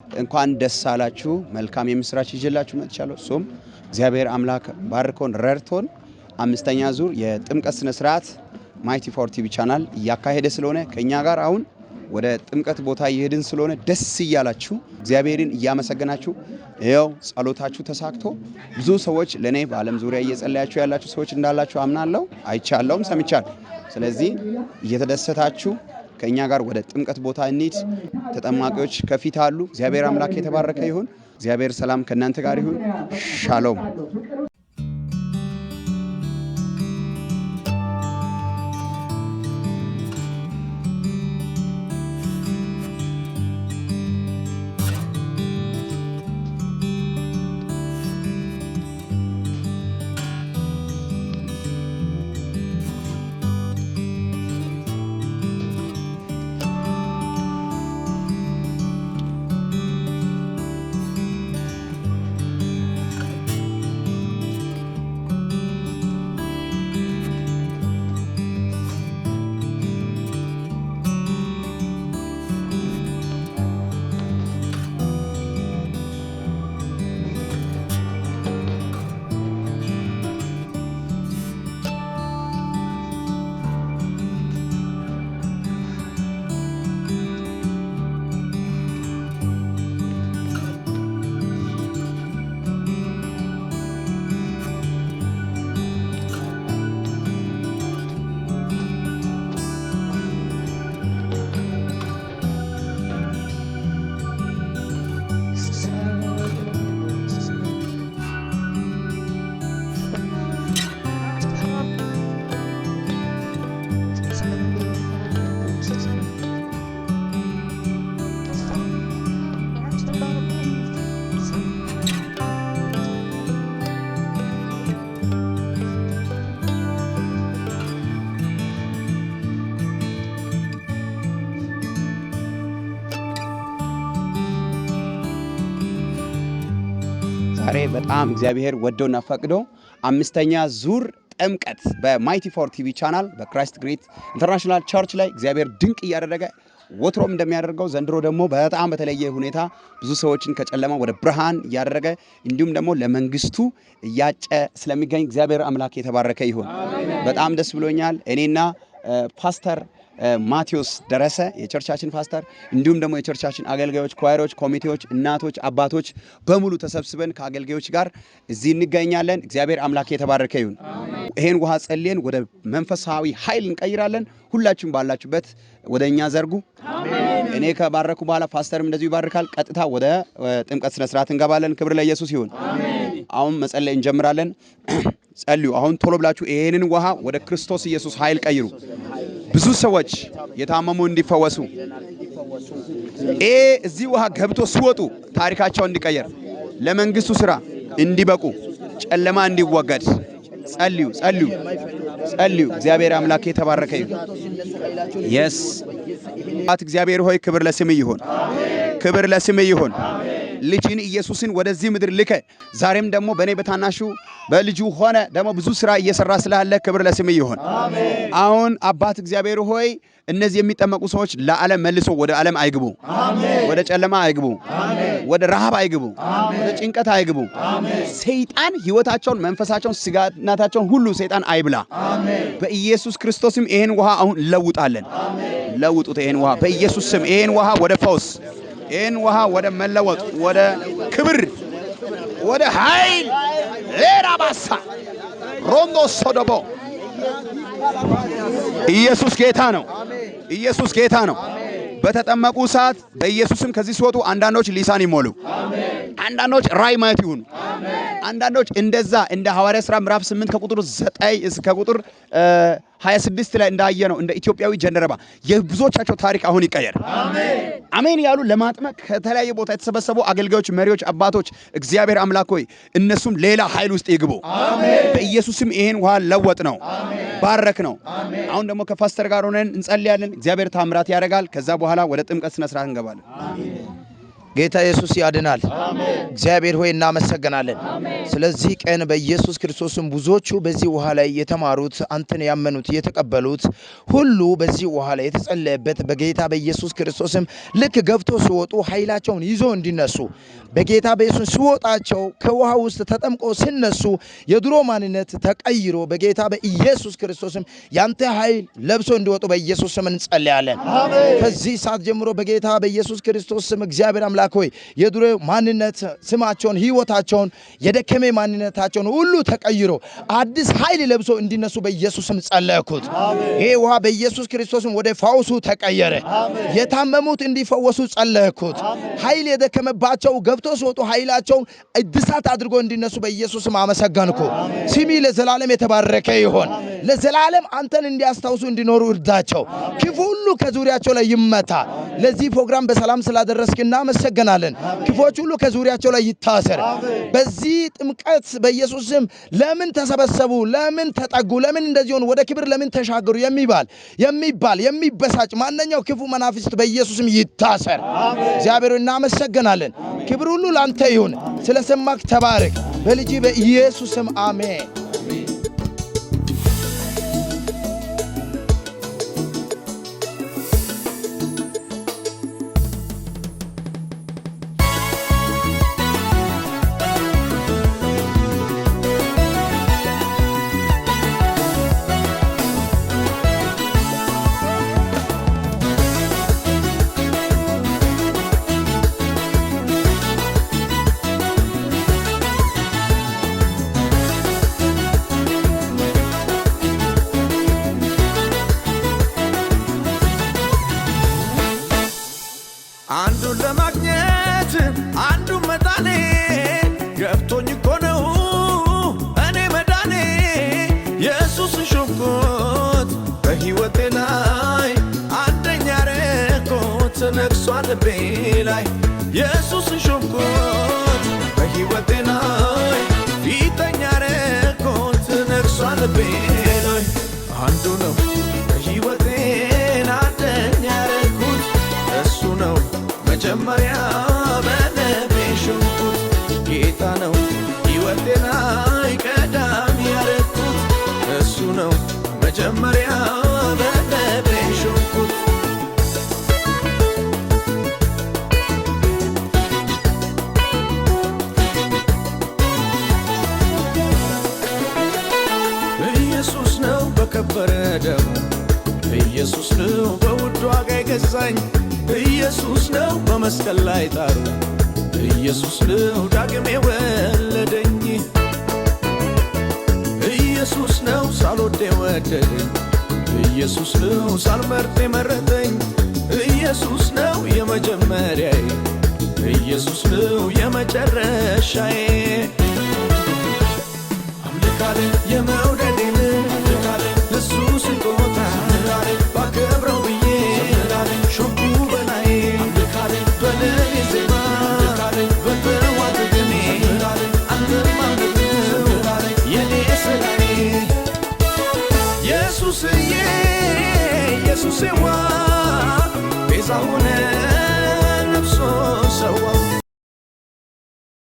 እንኳን ደስ አላችሁ መልካም የምስራች ይዤላችሁ መጥቻለሁ። ሶም እግዚአብሔር አምላክ ባርኮን ረድቶን አምስተኛ ዙር የጥምቀት ስነ ስርዓት ማይቲ ፎር ቲቪ ቻናል ያካሄደ ስለሆነ ከኛ ጋር አሁን ወደ ጥምቀት ቦታ እየሄድን ስለሆነ ደስ ይያላችሁ እግዚአብሔርን ያመሰግናችሁ ይሄው ጸሎታችሁ ተሳክቶ ብዙ ሰዎች ለኔ በአለም ዙሪያ እየጸለያችሁ ያላችሁ ሰዎች እንዳላችሁ አምናለሁ አይቻለሁም ሰምቻለሁ። ስለዚህ እየተደሰታችሁ ከኛ ጋር ወደ ጥምቀት ቦታ እንሂድ። ተጠማቂዎች ከፊት አሉ። እግዚአብሔር አምላክ የተባረከ ይሁን። እግዚአብሔር ሰላም ከእናንተ ጋር ይሁን። ሻሎም። ዛሬ በጣም እግዚአብሔር ወዶና ፈቅዶ አምስተኛ ዙር ጥምቀት በማይቲ ፎር ቲቪ ቻናል በክራይስት ግሬት ኢንተርናሽናል ቸርች ላይ እግዚአብሔር ድንቅ እያደረገ ወትሮም እንደሚያደርገው ዘንድሮ ደግሞ በጣም በተለየ ሁኔታ ብዙ ሰዎችን ከጨለማ ወደ ብርሃን እያደረገ እንዲሁም ደግሞ ለመንግስቱ እያጨ ስለሚገኝ እግዚአብሔር አምላክ የተባረከ ይሁን። በጣም ደስ ብሎኛል። እኔና ፓስተር ማቴዎስ ደረሰ የቸርቻችን ፓስተር እንዲሁም ደግሞ የቸርቻችን አገልጋዮች፣ ኳየሮች፣ ኮሚቴዎች፣ እናቶች፣ አባቶች በሙሉ ተሰብስበን ከአገልጋዮች ጋር እዚህ እንገኛለን። እግዚአብሔር አምላክ የተባረከ ይሁን። ይሄን ውሃ ጸልየን ወደ መንፈሳዊ ኃይል እንቀይራለን። ሁላችሁም ባላችሁበት ወደኛ ዘርጉ። እኔ ከባረኩ በኋላ ፓስተርም እንደዚሁ ይባርካል። ቀጥታ ወደ ጥምቀት ስነ ስርዓት እንገባለን። ክብር ለኢየሱስ ይሁን። አሁን መጸለይ እንጀምራለን። ጸልዩ። አሁን ቶሎ ብላችሁ ይሄንን ውሃ ወደ ክርስቶስ ኢየሱስ ኃይል ቀይሩ። ብዙ ሰዎች የታመሙ እንዲፈወሱ እዚህ ውሃ ገብቶ ሲወጡ ታሪካቸው እንዲቀየር ለመንግስቱ ስራ እንዲበቁ ጨለማ እንዲወገድ ጸልዩ ጸልዩ ጸልዩ። እግዚአብሔር አምላክ የተባረከ ይሁን። yes እግዚአብሔር ሆይ ክብር ለስምህ ይሁን። ክብር ለስምህ ይሁን። ልጅን ኢየሱስን ወደዚህ ምድር ልከ ዛሬም ደግሞ በኔ በታናሹ በልጁ ሆነ ደግሞ ብዙ ስራ እየሰራ ስላለ ክብር ለስምህ ይሁን። አሁን አባት እግዚአብሔር ሆይ እነዚህ የሚጠመቁ ሰዎች ለዓለም መልሶ ወደ ዓለም አይግቡ። ወደ ጨለማ አይግቡ። ወደ ረሃብ አይግቡ። ወደ ጭንቀት አይግቡ። ሰይጣን ህይወታቸውን፣ መንፈሳቸውን፣ ስጋናታቸውን ሁሉ ሰይጣን አይብላ። በኢየሱስ ክርስቶስም ይሄን ውሃ አሁን ለውጣለን። ለውጡት ይሄን ውሃ በኢየሱስ ስም። ይሄን ውሃ ወደ ፈውስ፣ ይሄን ውሃ ወደ መለወጥ፣ ወደ ክብር፣ ወደ ኃይል ለራባሳ ሮንዶ ሶዶቦ ኢየሱስ ጌታ ነው። ኢየሱስ ጌታ ነው። በተጠመቁ ሰዓት በኢየሱስም ከዚህ ሲወጡ አንዳንዶች ሊሳን ይሞሉ፣ አንዳንዶች ራእይ ማየት ይሁኑ፣ አንዳንዶች እንደዛ እንደ ሐዋርያ ሥራ ምዕራፍ 8 ከቁጥር 9 እስከ ቁጥር 26 ላይ እንዳየ ነው እንደ ኢትዮጵያዊ ጀነረባ የብዙዎቻቸው ታሪክ አሁን ይቀየር። አሜን ያሉ ለማጥመቅ ከተለያየ ቦታ የተሰበሰቡ አገልጋዮች፣ መሪዎች፣ አባቶች እግዚአብሔር አምላክ ሆይ እነሱም ሌላ ኃይል ውስጥ ይግቡ። በኢየሱስም ይሄን ውሃ ለወጥ ነው፣ ባረክ ነው። አሁን ደግሞ ከፓስተር ጋር ሆነን እንጸልያለን። እግዚአብሔር ታምራት ያደርጋል። ከዛ በኋላ ወደ ጥምቀት ስነ ስርዓት እንገባለን። ጌታ ኢየሱስ ያድናል። እግዚአብሔር ሆይ እናመሰግናለን። ስለዚህ ቀን በኢየሱስ ክርስቶስም ብዙዎቹ በዚህ ውሃ ላይ የተማሩት አንተን ያመኑት የተቀበሉት ሁሉ በዚህ ውሃ ላይ የተጸለየበት በጌታ በኢየሱስ ክርስቶስም ልክ ገብቶ ሲወጡ ኃይላቸውን ይዞ እንዲነሱ በጌታ በኢየሱስ ሲወጣቸው ከውሃ ውስጥ ተጠምቆ ሲነሱ የድሮ ማንነት ተቀይሮ በጌታ በኢየሱስ ክርስቶስም ያንተ ኃይል ለብሶ እንዲወጡ በኢየሱስ ስም እንጸልያለን። ከዚህ ሰዓት ጀምሮ በጌታ በኢየሱስ ክርስቶስ ስም እግዚአብሔር አምላክ ሆይ የድሮ ማንነት ስማቸውን ህይወታቸውን የደከመ ማንነታቸውን ሁሉ ተቀይሮ አዲስ ኃይል ለብሶ እንዲነሱ በኢየሱስ ስም ጸለይኩት። ይሄ ውሃ በኢየሱስ ክርስቶስም ወደ ፈውሱ ተቀየረ። የታመሙት እንዲፈወሱ ጸለይኩት። ኃይል የደከመባቸው ገብቶ ሲወጡ ኃይላቸውን እድሳት አድርጎ እንዲነሱ በኢየሱስ ስም አመሰገንኩ። ስሚ ለዘላለም የተባረከ ይሁን። ለዘላለም አንተን እንዲያስታውሱ እንዲኖሩ እርዳቸው። ክፉ ሁሉ ከዙሪያቸው ላይ ይመታ። ለዚህ ፕሮግራም በሰላም ስላደረስክና እናመሰግናለን። ክፎች ሁሉ ከዙሪያቸው ላይ ይታሰር። በዚህ ጥምቀት በኢየሱስ ስም ለምን ተሰበሰቡ፣ ለምን ተጠጉ፣ ለምን እንደዚህ ሆኑ፣ ወደ ክብር ለምን ተሻገሩ የሚባል የሚበሳጭ ማንኛው ክፉ መናፍስት በኢየሱስ ስም ይታሰር። እግዚአብሔር እናመሰግናለን። ክብር ሁሉ ላንተ ይሁን። ስለሰማክ ተባረክ። በልጅ በኢየሱስ ስም አሜን። አንዱን ለማግኘት አንዱን መጣኔ ገብቶኝ እኮ ነው እኔ መዳኔ ኢየሱስን ሾምኩት በሕይወቴ ላይ አንደኛ ረኮት ነግሷል ልቤ ላይ ኢየሱስን ሾምኩት በሕይወቴ ላይ ፊተኛ ረኮት ነግሷል ልቤ ላይ አንዱ ነው በሕይወቴን አንደኛ ረኮት እሱ ነው መጀመሪያ በልቤ ሾምኩት ጌታ ነው ሕይወቴ ላይ ቀዳሚ ያረኩት እሱ ነው መጀመሪያ በልቤ ሾምኩት ኢየሱስ ነው በከበረ ደሙ ኢየሱስ ነው በውድ ዋጋ የገዛኝ ኢየሱስ ነው በመስቀል ላይ ጣሩ ኢየሱስ ነው ዳግም የወለደኝ ኢየሱስ ነው ሳልወድ የወደደኝ ኢየሱስ ነው ሳልመርጥ የመረጠኝ ኢየሱስ ነው የመጀመሪያዬ ኢየሱስ ነው የመጨረሻዬ አምልካለ የመውደዴን አምልካለ ለሱ ስጦታ አምልካለ ባከብረው ብዬ ሾምኩ በላይ አምልካለ በለኔ ዜማ አምልካለ በተዋት ግሜ አንተም አምልካለ የኔ ስራዬ ኢየሱስዬ ኢየሱስዋ ቤዛ ሆነ